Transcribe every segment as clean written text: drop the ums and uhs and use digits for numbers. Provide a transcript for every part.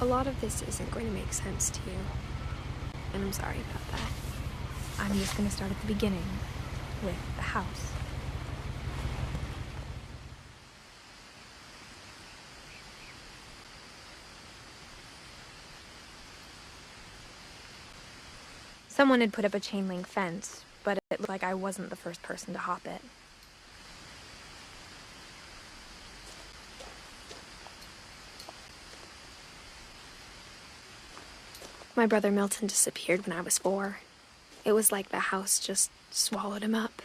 A lot of this isn't going to make sense to you, and I'm sorry about that. I'm just going to start at the beginning, with the house. Someone had put up a chain-link fence, but it looked like I wasn't the first person to hop it. My brother Milton disappeared when I was 4. It was like the house just swallowed him up.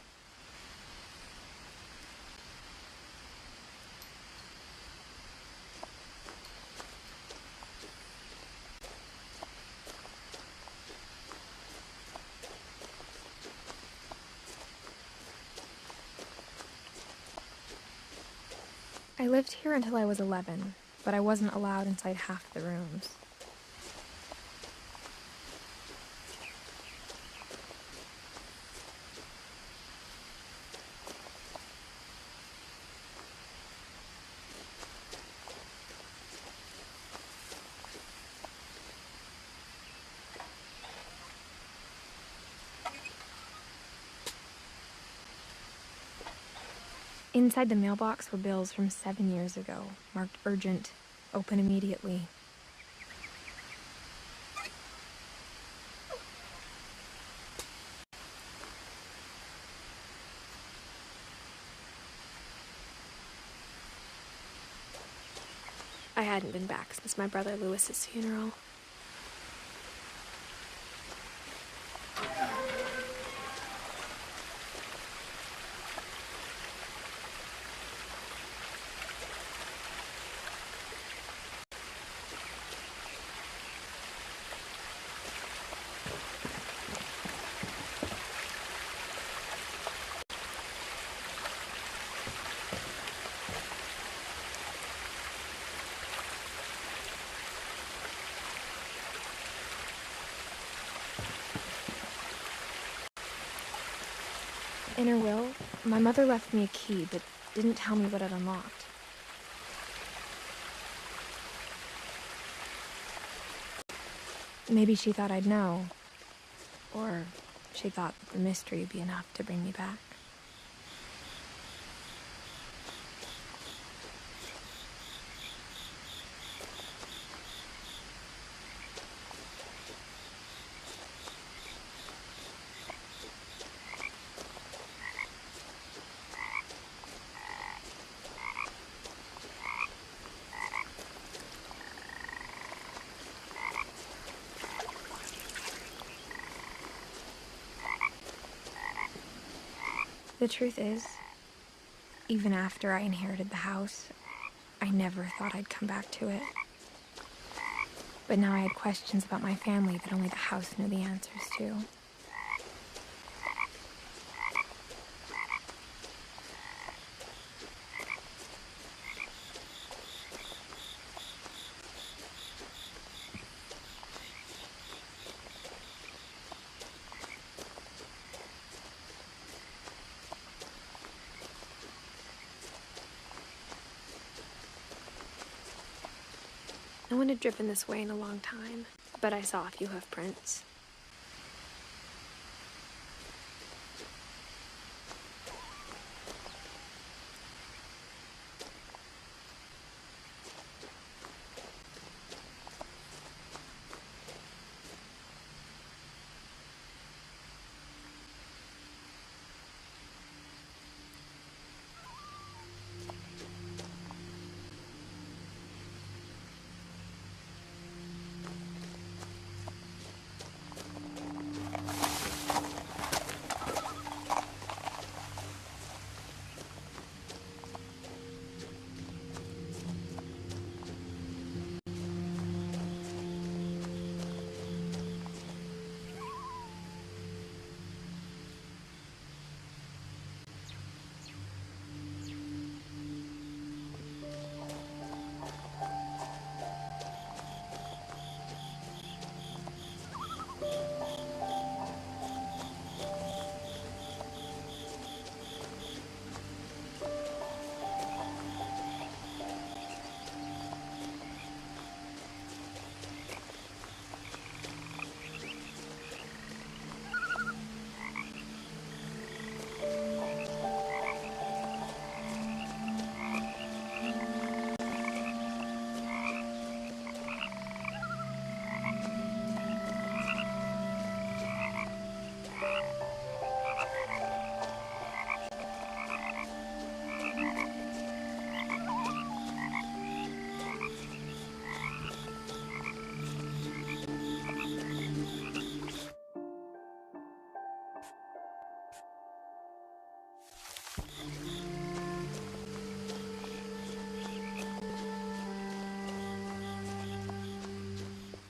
I lived here until I was 11, but I wasn't allowed inside half the rooms. Inside the mailbox were bills from 7 years ago, marked urgent, open immediately. I hadn't been back since my brother Lewis's funeral. In her will, my mother left me a key, but didn't tell me what it unlocked. Maybe she thought I'd know, or she thought the mystery would be enough to bring me back. The truth is, even after I inherited the house, I never thought I'd come back to it. But now I had questions about my family that only the house knew the answers to. No one had driven this way in a long time, but I saw a few hoof prints.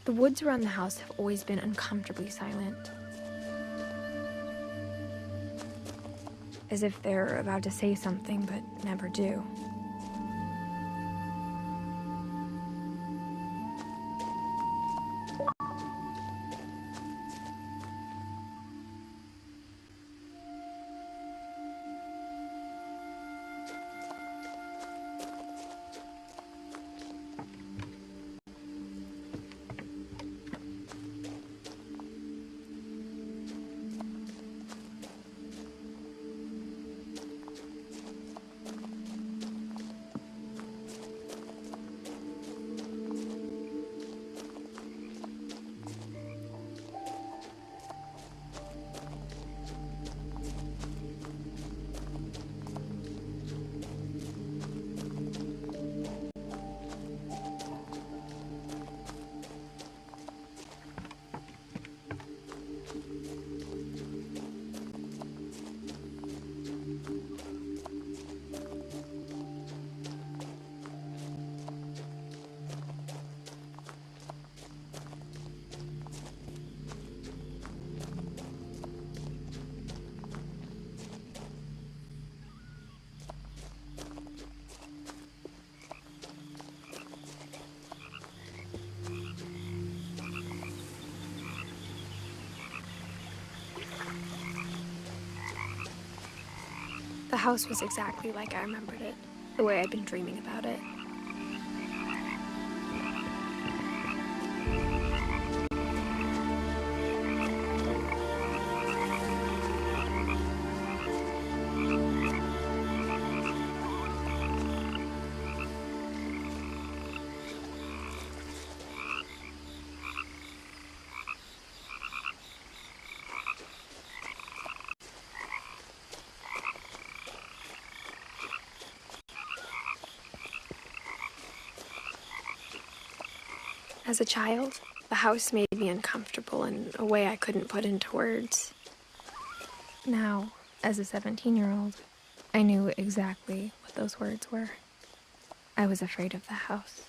The woods around the house have always been uncomfortably silent. As if they're about to say something but never do. The house was exactly like I remembered it, the way I'd been dreaming about it. As a child, the house made me uncomfortable in a way I couldn't put into words. Now, as a 17-year-old, I knew exactly what those words were. I was afraid of the house.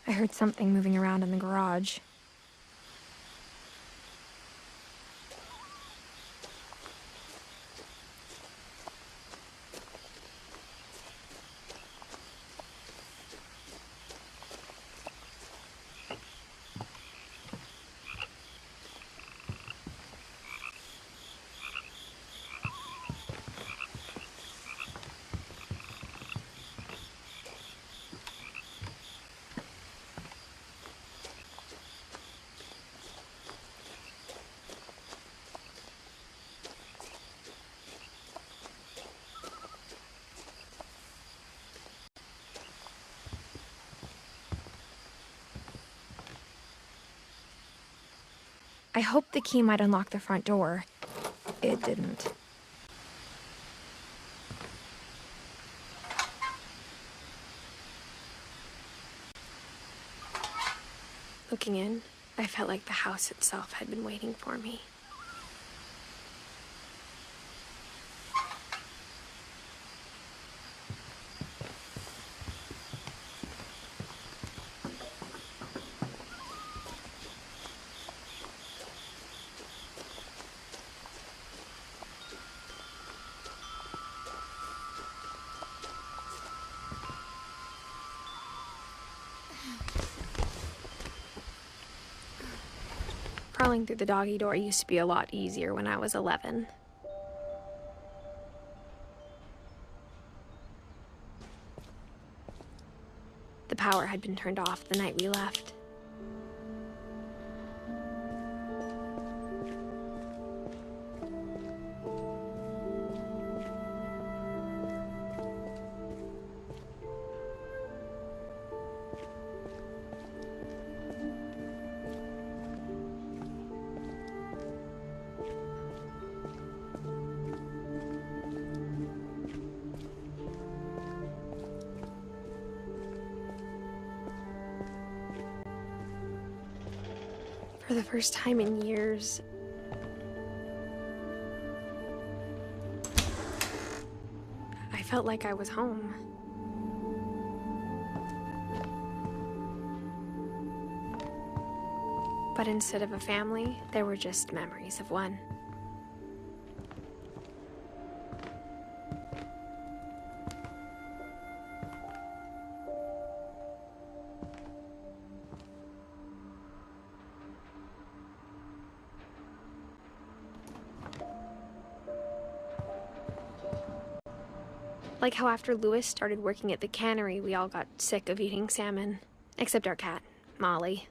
I heard something moving around in the garage. I hoped the key might unlock the front door. It didn't. Looking in, I felt like the house itself had been waiting for me. Crawling through the doggy door used to be a lot easier when I was 11. The power had been turned off the night we left. For the first time in years, I felt like I was home. But instead of a family, there were just memories of one. Like how after Louis started working at the cannery, we all got sick of eating salmon. Except our cat, Molly.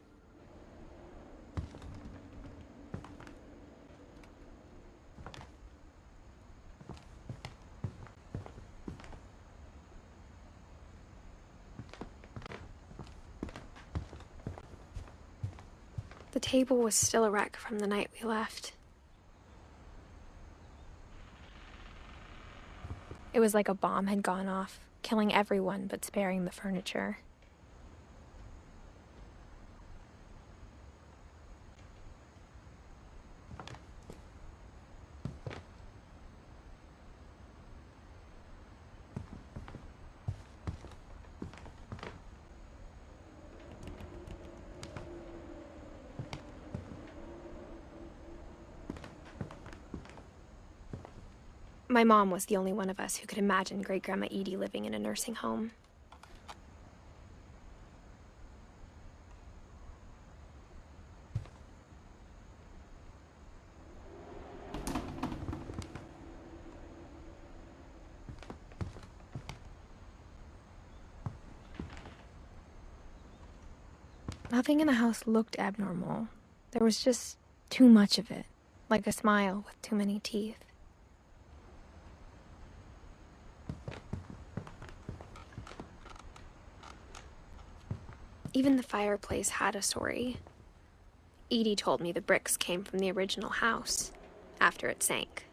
The table was still a wreck from the night we left. It was like a bomb had gone off, killing everyone but sparing the furniture. My mom was the only one of us who could imagine Great-Grandma Edie living in a nursing home. Nothing in the house looked abnormal. There was just too much of it, like a smile with too many teeth. Even the fireplace had a story. Edie told me the bricks came from the original house, after it sank.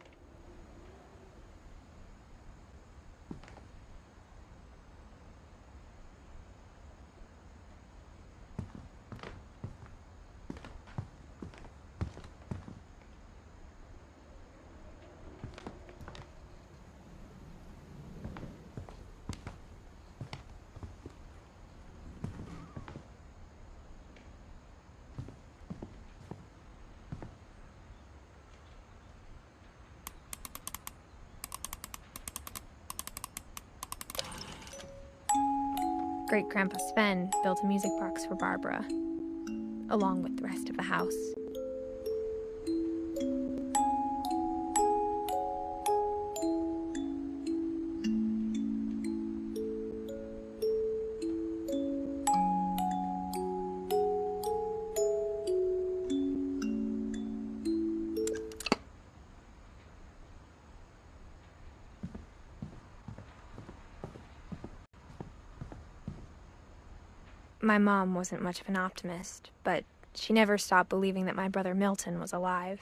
Great-Grandpa Sven built a music box for Barbara, along with the rest of the house. My mom wasn't much of an optimist, but she never stopped believing that my brother Milton was alive.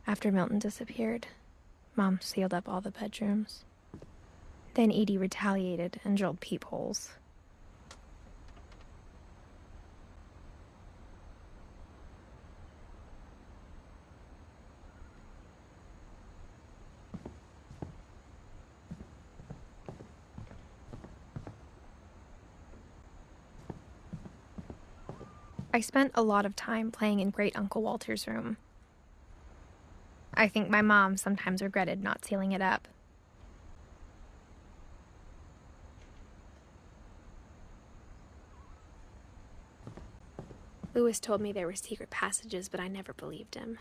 After Milton disappeared, Mom sealed up all the bedrooms. Then Edie retaliated and drilled peepholes. I spent a lot of time playing in Great Uncle Walter's room. I think my mom sometimes regretted not sealing it up. Louis told me there were secret passages, but I never believed him.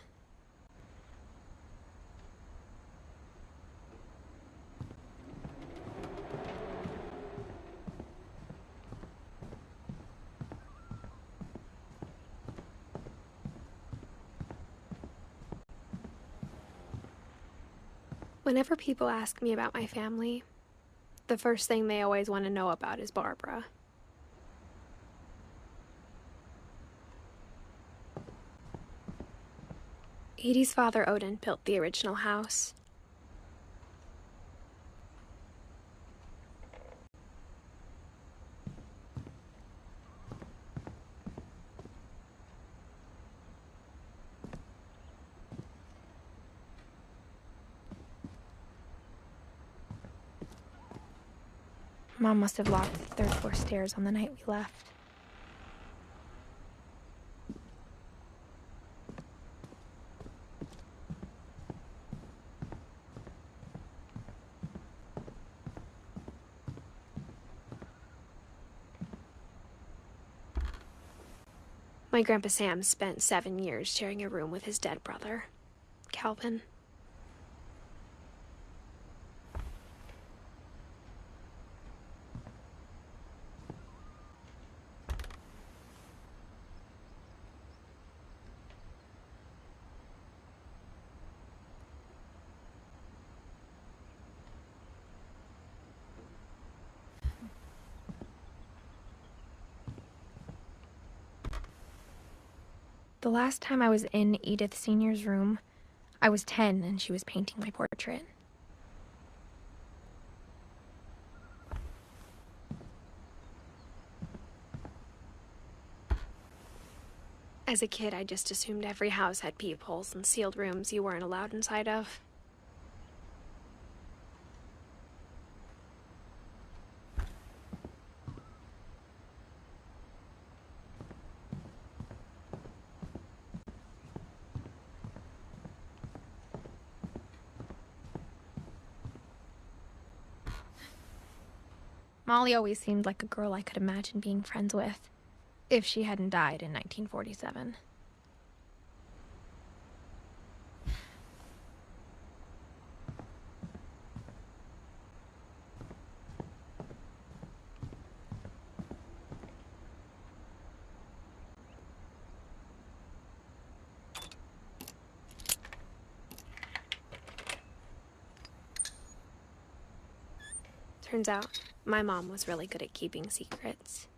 Whenever people ask me about my family, the first thing they always want to know about is Barbara. Edie's father, Odin, built the original house. Mom must have locked the third floor stairs on the night we left. My Grandpa Sam spent 7 years sharing a room with his dead brother, Calvin. The last time I was in Edith Sr.'s room, I was 10 and she was painting my portrait. As a kid, I just assumed every house had peepholes and sealed rooms you weren't allowed inside of. Molly always seemed like a girl I could imagine being friends with, if she hadn't died in 1947. Turns out, my mom was really good at keeping secrets.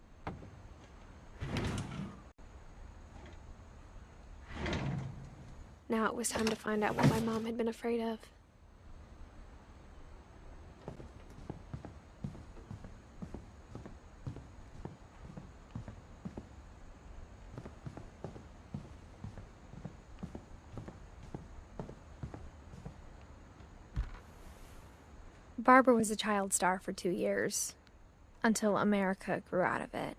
Now it was time to find out what my mom had been afraid of. Barbara was a child star for 2 years, until America grew out of it.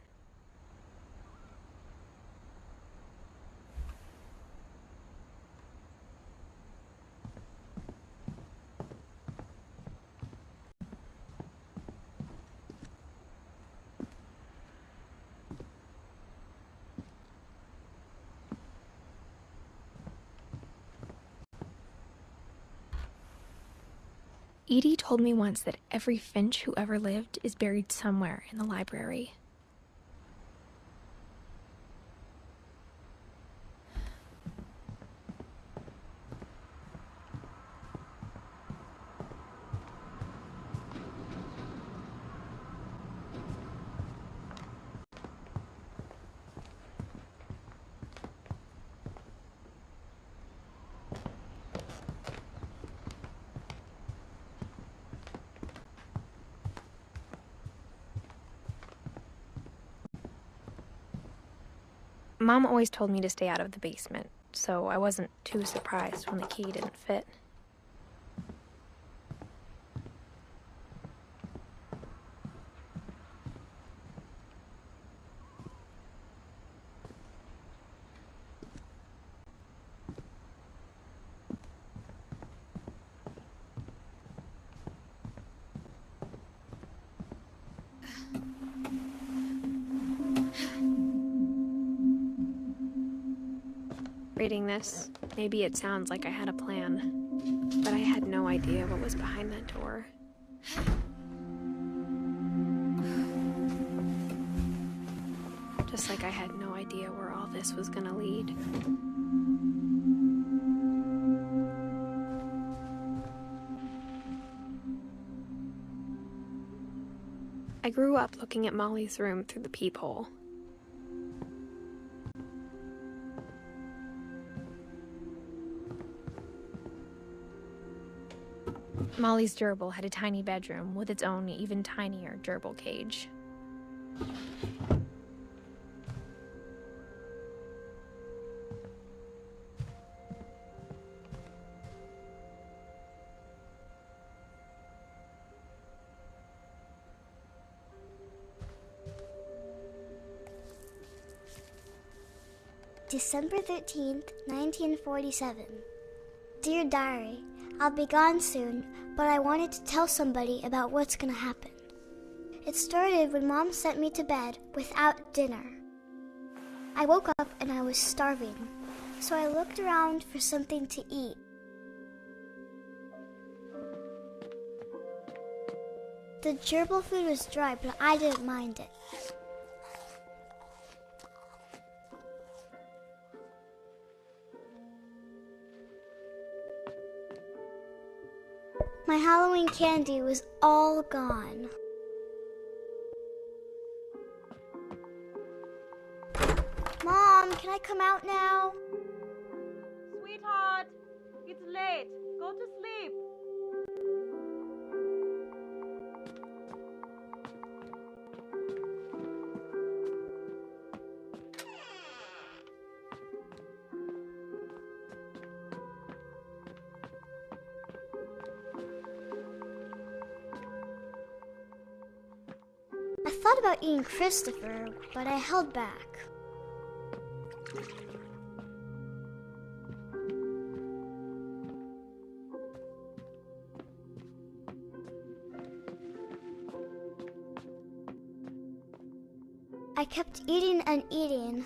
Edie told me once that every Finch who ever lived is buried somewhere in the library. Mom always told me to stay out of the basement, so I wasn't too surprised when the key didn't fit. Reading this, maybe it sounds like I had a plan, but I had no idea what was behind that door. Just like I had no idea where all this was gonna lead. I grew up looking at Molly's room through the peephole. Molly's gerbil had a tiny bedroom with its own even tinier gerbil cage. December 13th, 1947. Dear Diary, I'll be gone soon, but I wanted to tell somebody about what's gonna happen. It started when Mom sent me to bed without dinner. I woke up and I was starving, so I looked around for something to eat. The gerbil food was dry, but I didn't mind it. My Halloween candy was all gone. Mom, can I come out now? Sweetheart, it's late. Go to sleep. I thought about eating Christopher, but I held back. I kept eating and eating.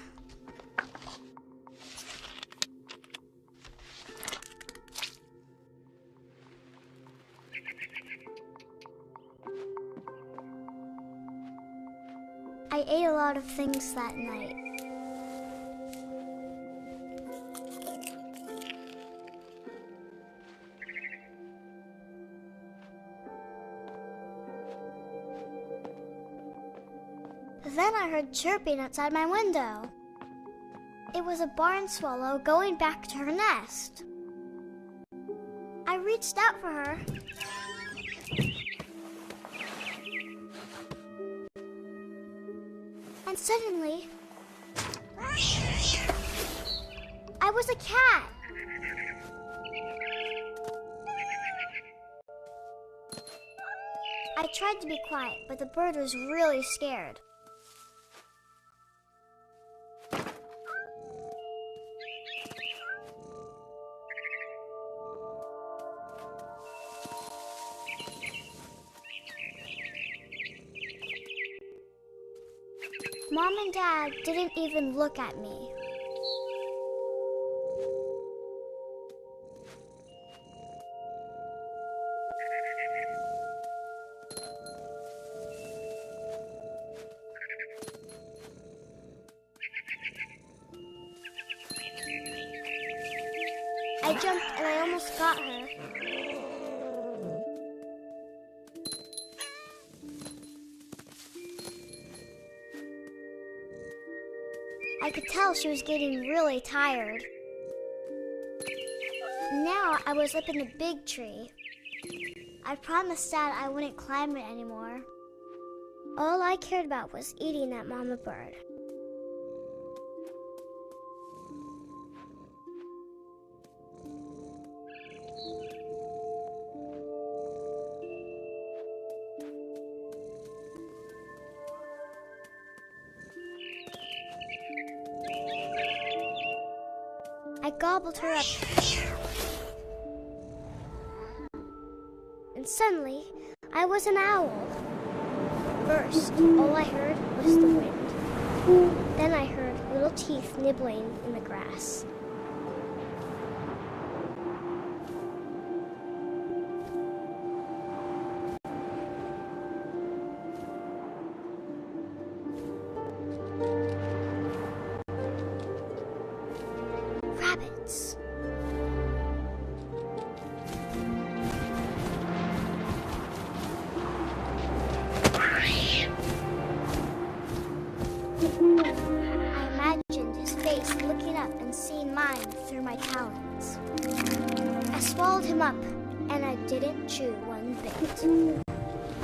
I ate a lot of things that night. Then I heard chirping outside my window. It was a barn swallow going back to her nest. I reached out for her. And suddenly, I was a cat. I tried to be quiet, but the bird was really scared. Mom and Dad didn't even look at me. I jumped and I almost got her. I could tell she was getting really tired. Now I was up in a big tree. I promised Dad I wouldn't climb it anymore. All I cared about was eating that mama bird. I gobbled her up. And suddenly, I was an owl. First, all I heard was the wind. Then I heard little teeth nibbling in the grass. Rabbits. I imagined his face looking up and seeing mine through my talons. I swallowed him up, and and I didn't chew one bit.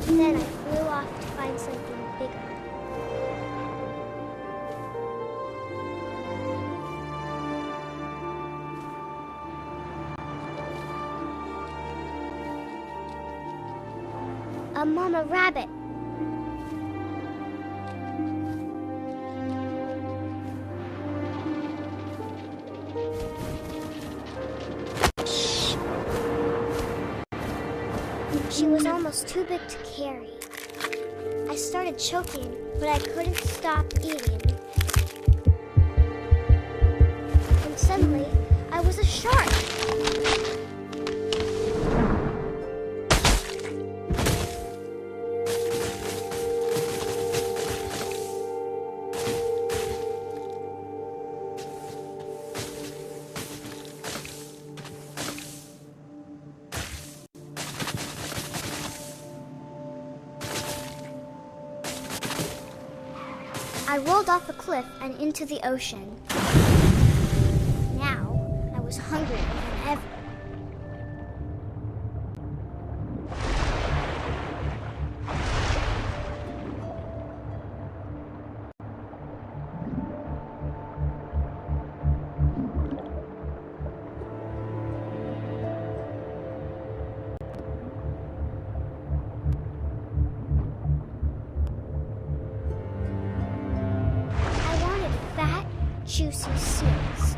Then I flew off to find something bigger. A mama rabbit. She was almost too big to carry. I started choking, but I couldn't stop eating. And suddenly, I was a shark. I rolled off a cliff and into the ocean. Now, I was hungrier than ever. Juicy seeds.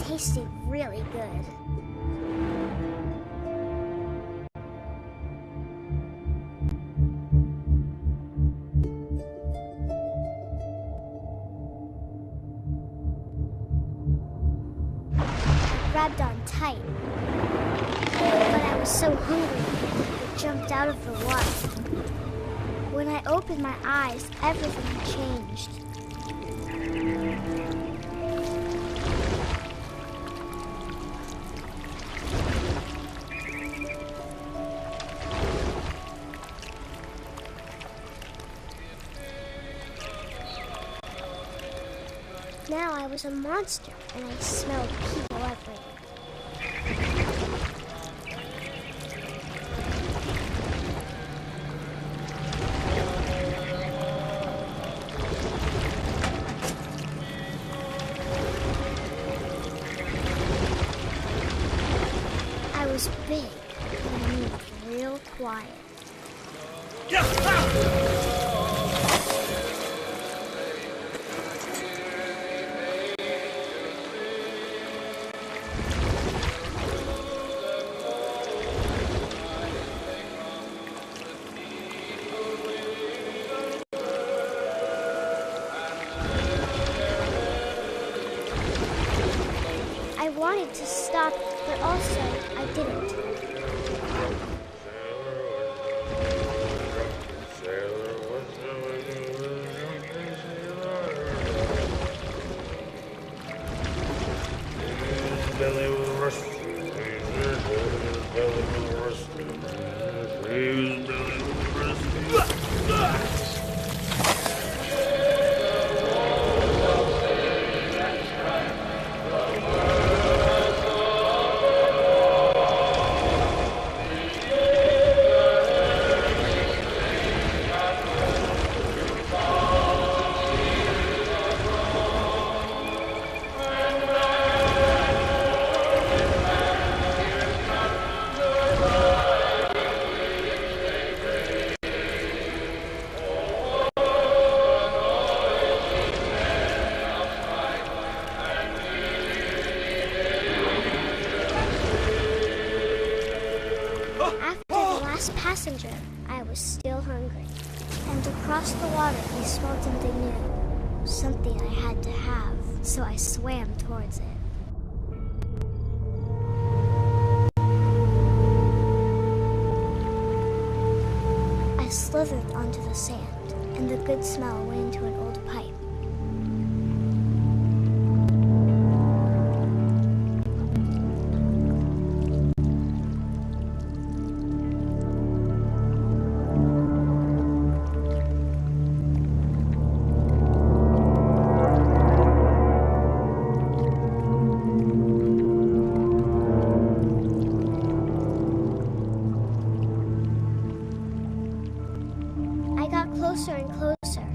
Tasted really good. I grabbed on tight, but I was so hungry I jumped out of the water. When I opened my eyes, everything changed. Now I was a monster, and I smelled people everywhere. I was big, and I moved real quiet. stop, but also I didn't. Passenger, I was still hungry. And across the water, we smelled something new. Something I had to have, so I swam towards it. I slithered onto the sand, and the good smell went into an old pipe. Closer and closer.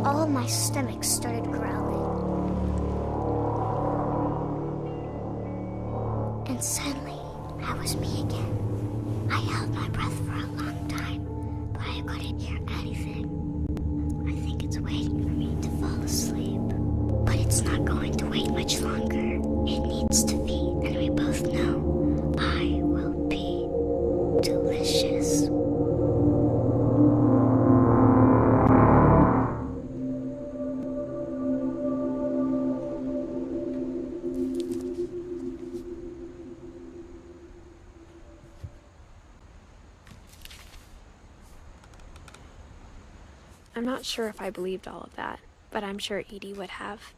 All of my stomach started growling. And suddenly, I was me again. I held my breath for a long time, but I couldn't hear anything. I think it's waiting for me to fall asleep. But it's not going to wait much longer. It needs to feed, and we both know I will be delicious. I'm not sure if I believed all of that, but I'm sure Edie would have.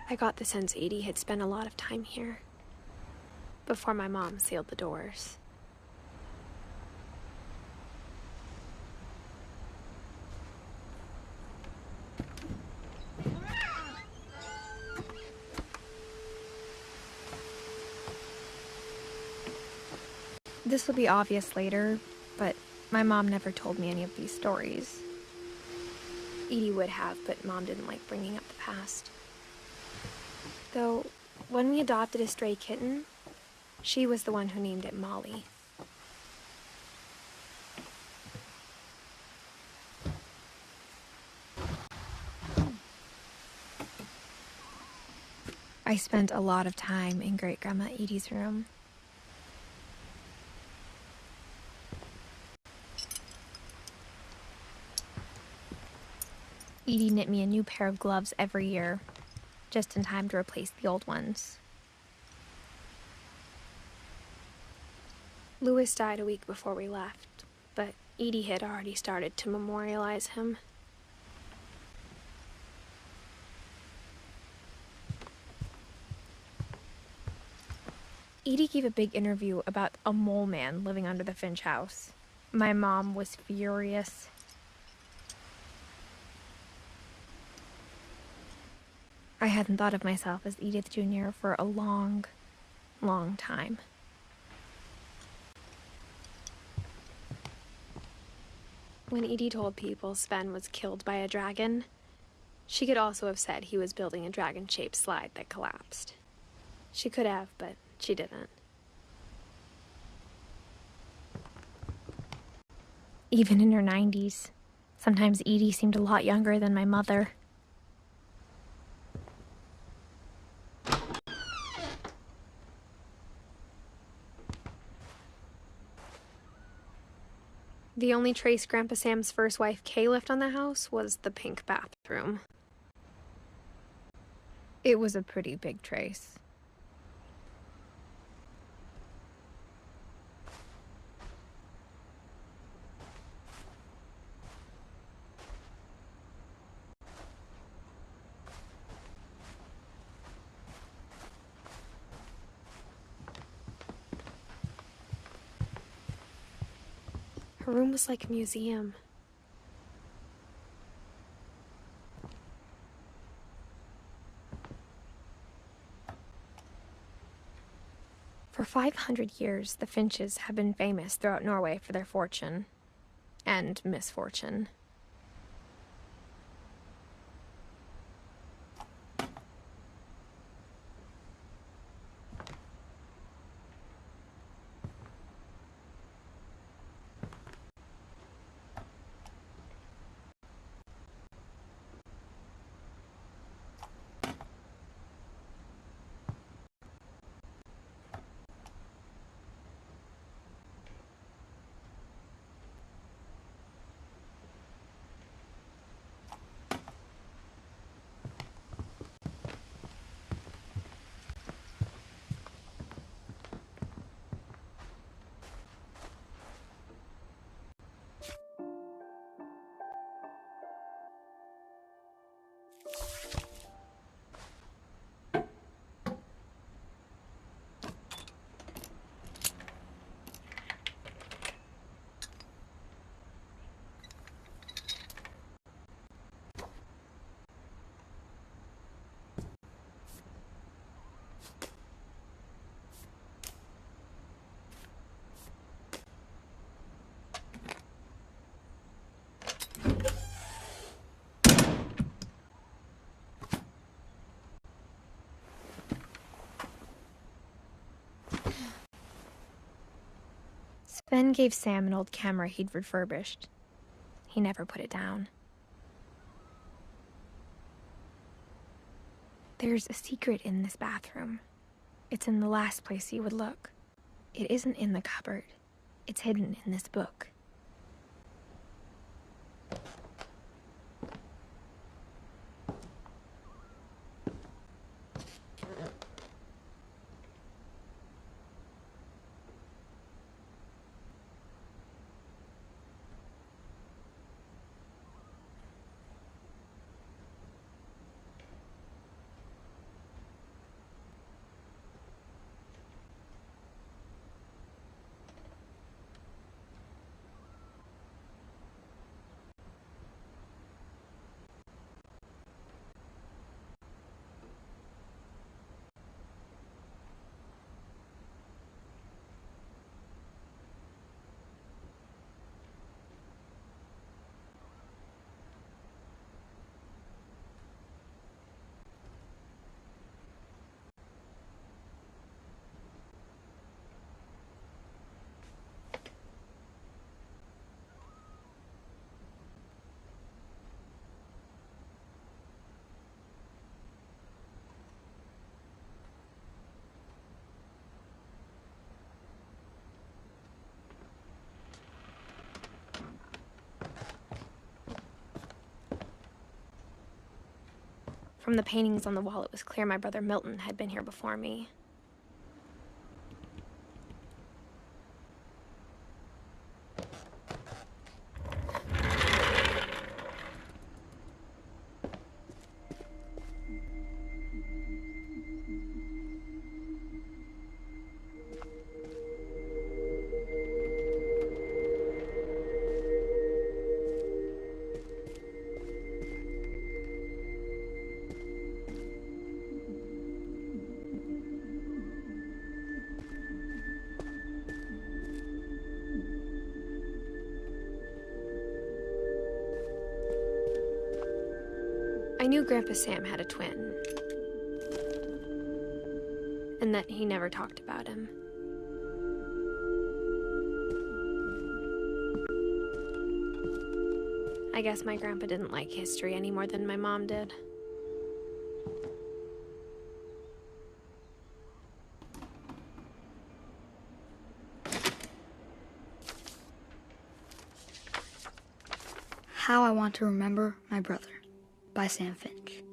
I got the sense Edie had spent a lot of time here, before my mom sealed the doors. This will be obvious later, but my mom never told me any of these stories. Edie would have, but Mom didn't like bringing up the past. Though, when we adopted a stray kitten, she was the one who named it Molly. I spent a lot of time in Great-Grandma Edie's room. Edie knit me a new pair of gloves every year, just in time to replace the old ones. Louis died a week before we left, but Edie had already started to memorialize him. Edie gave a big interview about a mole man living under the Finch house. My mom was furious. I hadn't thought of myself as Edith Jr. for a long, long time. When Edie told people Sven was killed by a dragon, she could also have said he was building a dragon-shaped slide that collapsed. She could have, but she didn't. Even in her 90s, sometimes Edie seemed a lot younger than my mother. The only trace Grandpa Sam's first wife, Kay, left on the house was the pink bathroom. It was a pretty big trace. Her room was like a museum. For 500 years, the Finches have been famous throughout Norway for their fortune and misfortune. Sven gave Sam an old camera he'd refurbished. He never put it down. There's a secret in this bathroom. It's in the last place you would look. It isn't in the cupboard. It's hidden in this book. From the paintings on the wall, it was clear my brother Milton had been here before me. I knew Grandpa Sam had a twin, and that he never talked about him. I guess my grandpa didn't like history any more than my mom did. How I Want to Remember My Brother by Sam Finch.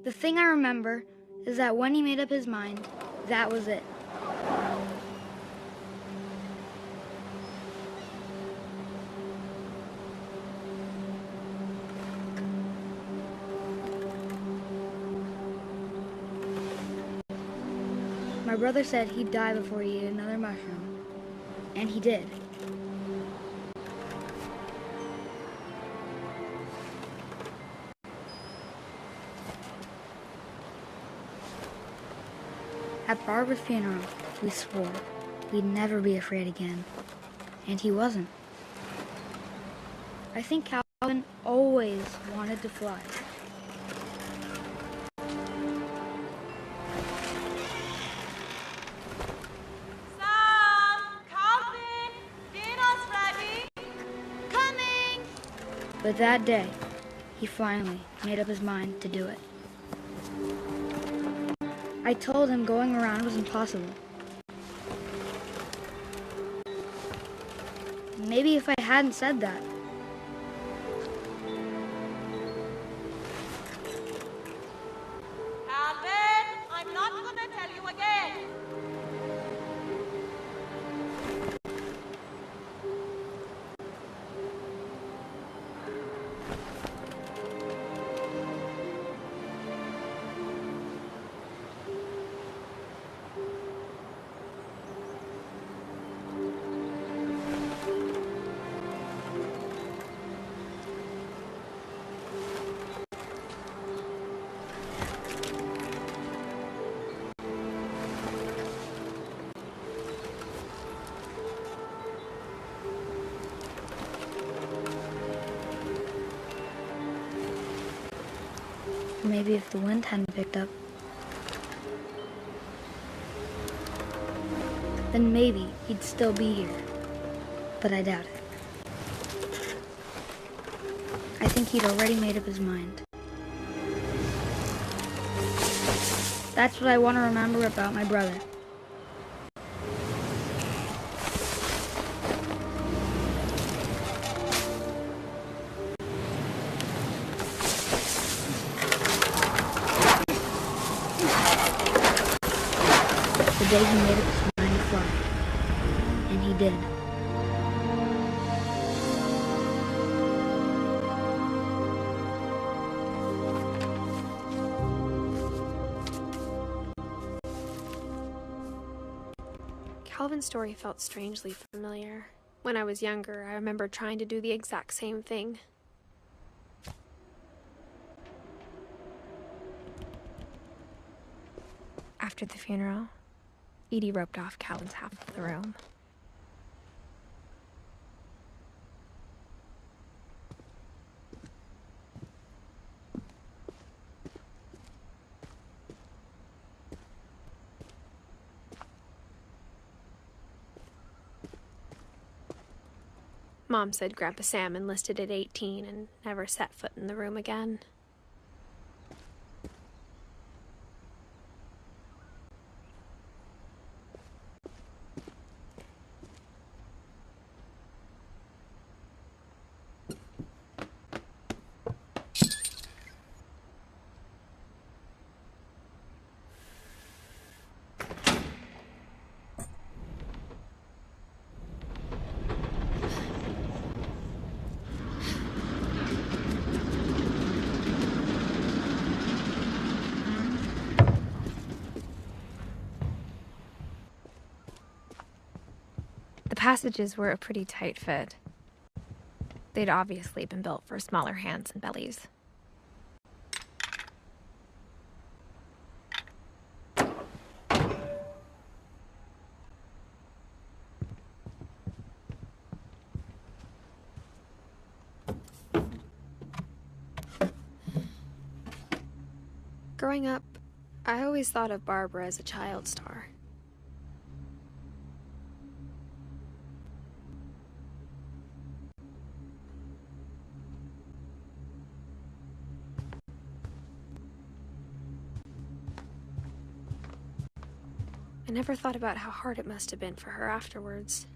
The thing I remember is that when he made up his mind, that was it. My brother said he'd die before he ate another mushroom, and he did. At Barbara's funeral, we swore we'd never be afraid again, and he wasn't. I think Calvin always wanted to fly. Sam! Calvin! Dinner's ready! Coming! But that day, he finally made up his mind to do it. I told him going around was impossible. Maybe if I hadn't said that. Calvin! I'm not gonna tell you again! Maybe if the wind hadn't picked up, then maybe he'd still be here. But I doubt it. I think he'd already made up his mind. That's what I want to remember about my brother. The day he made up his mind to fly. And he did. Calvin's story felt strangely familiar. When I was younger, I remember trying to do the exact same thing. After the funeral, Edie roped off Calvin's half of the room. Mom said Grandpa Sam enlisted at 18 and never set foot in the room again. The passages were a pretty tight fit. They'd obviously been built for smaller hands and bellies. Growing up, I always thought of Barbara as a child star. I never thought about how hard it must have been for her afterwards.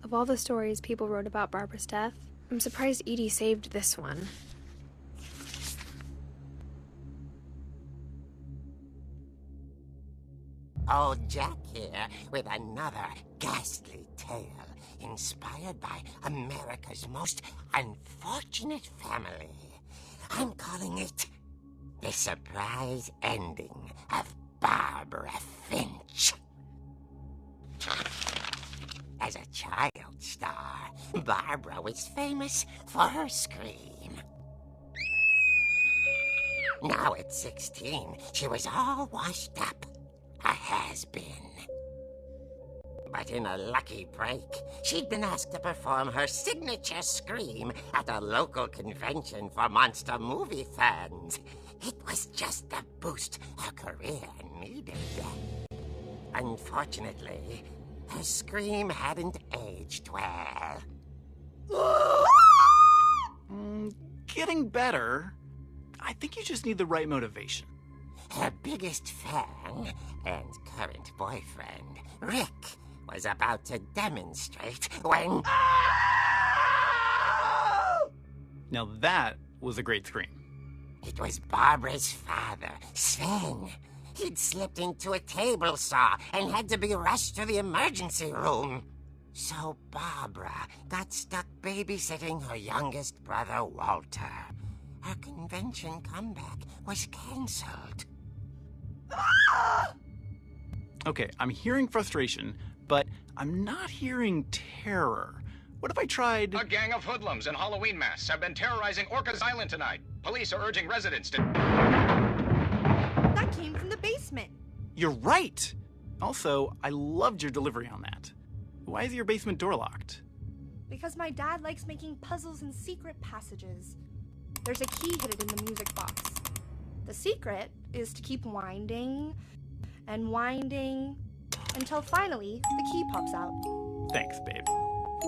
Of all the stories people wrote about Barbara's death, I'm surprised Edie saved this one. Old Jack here with another ghastly tale inspired by America's most unfortunate family. I'm calling it The Surprise Ending of Barbara Finch. As a child star, Barbara was famous for her scream. Now at 16, she was all washed up, a has-been. But in a lucky break, she'd been asked to perform her signature scream at a local convention for monster movie fans. It was just the boost her career needed. Unfortunately, her scream hadn't aged well. Getting better. I think you just need the right motivation. Her biggest fan and current boyfriend, Rick, was about to demonstrate when... Now that was a great scream. It was Barbara's father, Sven. He'd slipped into a table saw and had to be rushed to the emergency room. So Barbara got stuck babysitting her youngest brother, Walter. Her convention comeback was cancelled. Okay, I'm hearing frustration, but I'm not hearing terror. What if I tried... A gang of hoodlums in Halloween masks have been terrorizing Orcas Island tonight. Police are urging residents to... That came from the basement. You're right! Also, I loved your delivery on that. Why is your basement door locked? Because my dad likes making puzzles and secret passages. There's a key hidden in the music box. The secret is to keep winding and winding until finally the key pops out. Thanks, babe.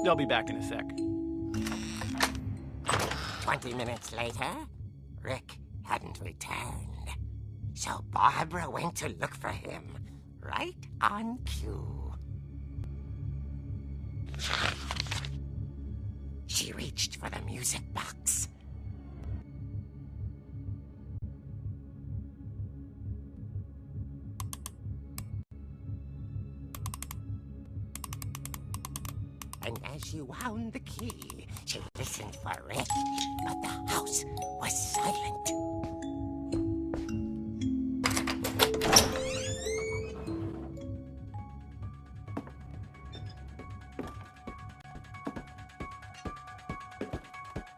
I'll be back in a sec. 20 minutes later, Rick hadn't returned. So Barbara went to look for him, right on cue. She reached for the music box. And as she wound the key, she listened for Rick, but the house was silent.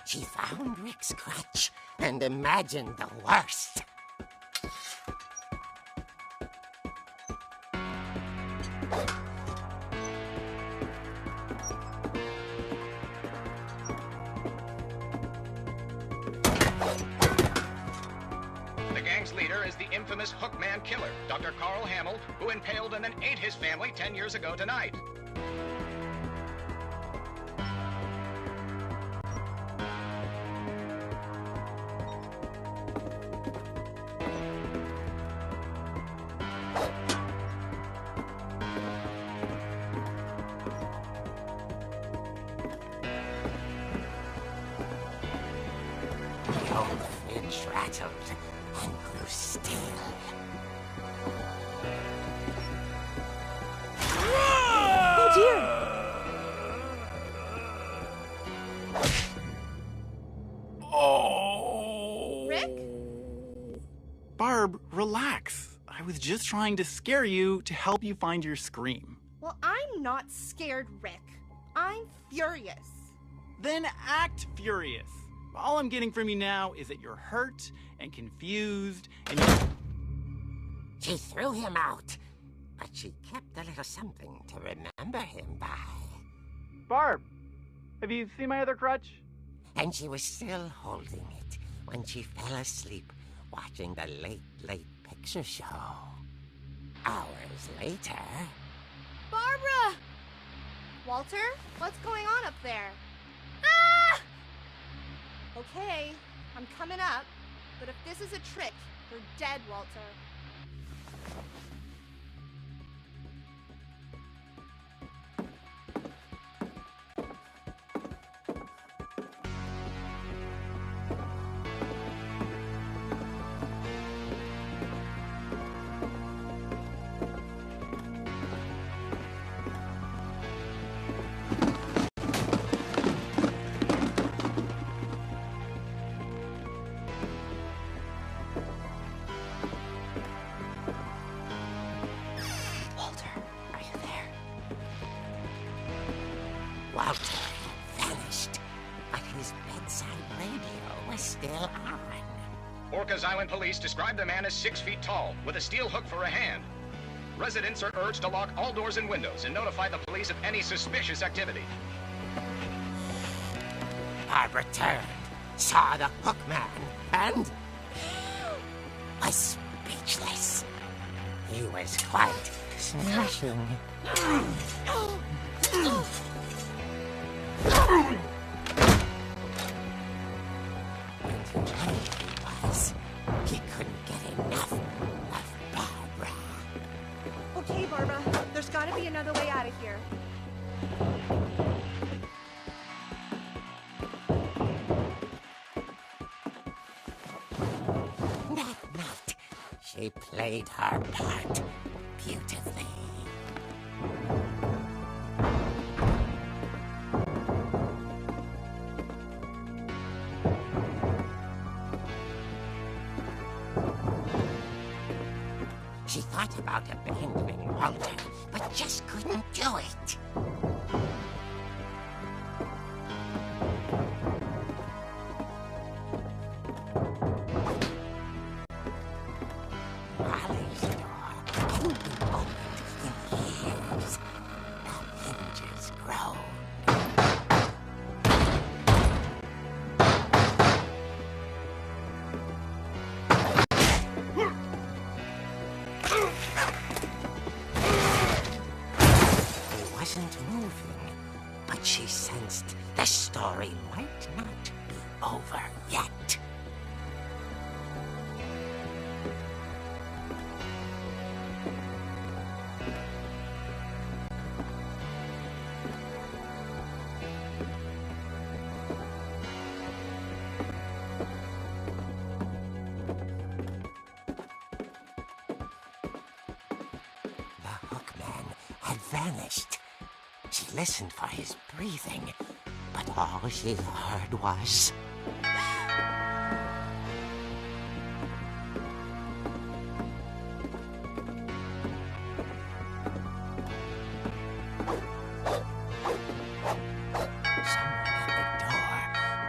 She found Rick's crutch and imagined the worst. The gang's leader is the infamous Hookman killer, Dr. Carl Hamill, who impaled and then ate his family 10 years ago tonight. The old Finch rattled and grew still. Oh dear! Oh! Rick? Barb, relax. I I was just trying to scare you to help you find your scream. Well, I'm not scared, Rick. I'm furious. Then act furious. All I'm getting from you now is that you're hurt and confused and you... She threw him out, but she kept a little something to remember him by. Barb, have you seen my other crutch? And she was still holding it when she fell asleep watching the late picture show. Hours later... Barbara! Walter, what's going on up there? Ah! Okay, I'm coming up, but if this is a trick, you're dead, Walter. Walter vanished, but his bedside radio was still on. Orcas Island police describe the man as 6 feet tall, with a steel hook for a hand. Residents are urged to lock all doors and windows and notify the police of any suspicious activity. Barbara turned, saw the hook man, and was speechless. He was quite smashing. And where he was, he couldn't get enough of Barbara. Okay, Barbara, there's gotta be another way out of here. That night, she played her part beautifully. She thought about abandoning Walter, but just couldn't do it. Molly's door hadn't been opened in years. The hinges groaned. He wasn't moving, but she sensed the story might not be over yet. The hookman had vanished. She listened for his breathing, but all she heard was... Someone at the door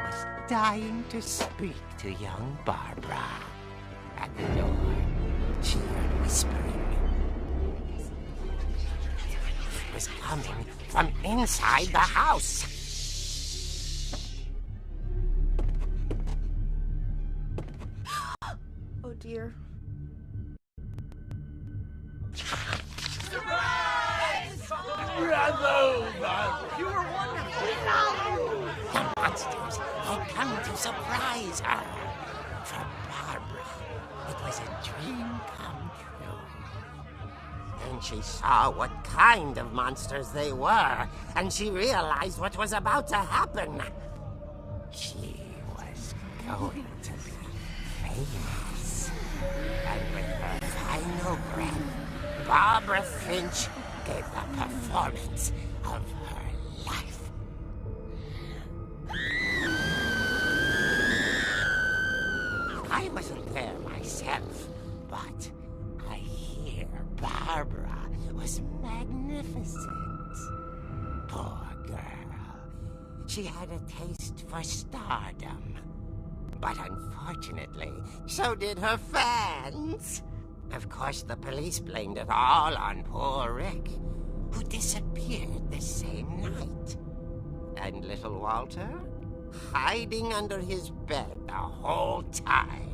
was dying to speak to young Barbara. At the door, she heard whispering. It was coming from inside the house. Oh dear. The monsters had come to surprise her. For Barbara, it was a dream come true. Then she saw what kind of monsters they were, and she realized what was about to happen. She was going to be famous. And with her final breath, Barbara Finch gave the performance of her life. I wasn't there myself, but I visit. Poor girl. She had a taste for stardom. But unfortunately, so did her fans. Of course, the police blamed it all on poor Rick, who disappeared the same night. And little Walter? Hiding under his bed the whole time.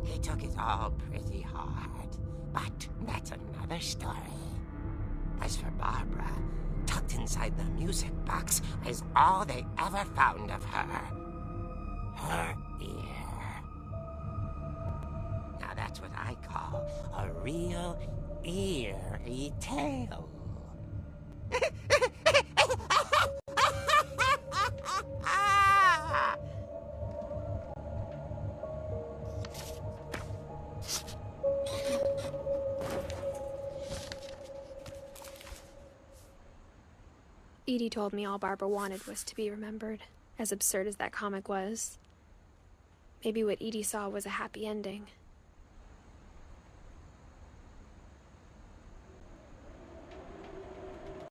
He took it all pretty hard, but that's another story. As for Barbara, tucked inside the music box is all they ever found of her. Her ear. Now that's what I call a real eerie tale. Edie told me all Barbara wanted was to be remembered, as absurd as that comic was. Maybe what Edie saw was a happy ending.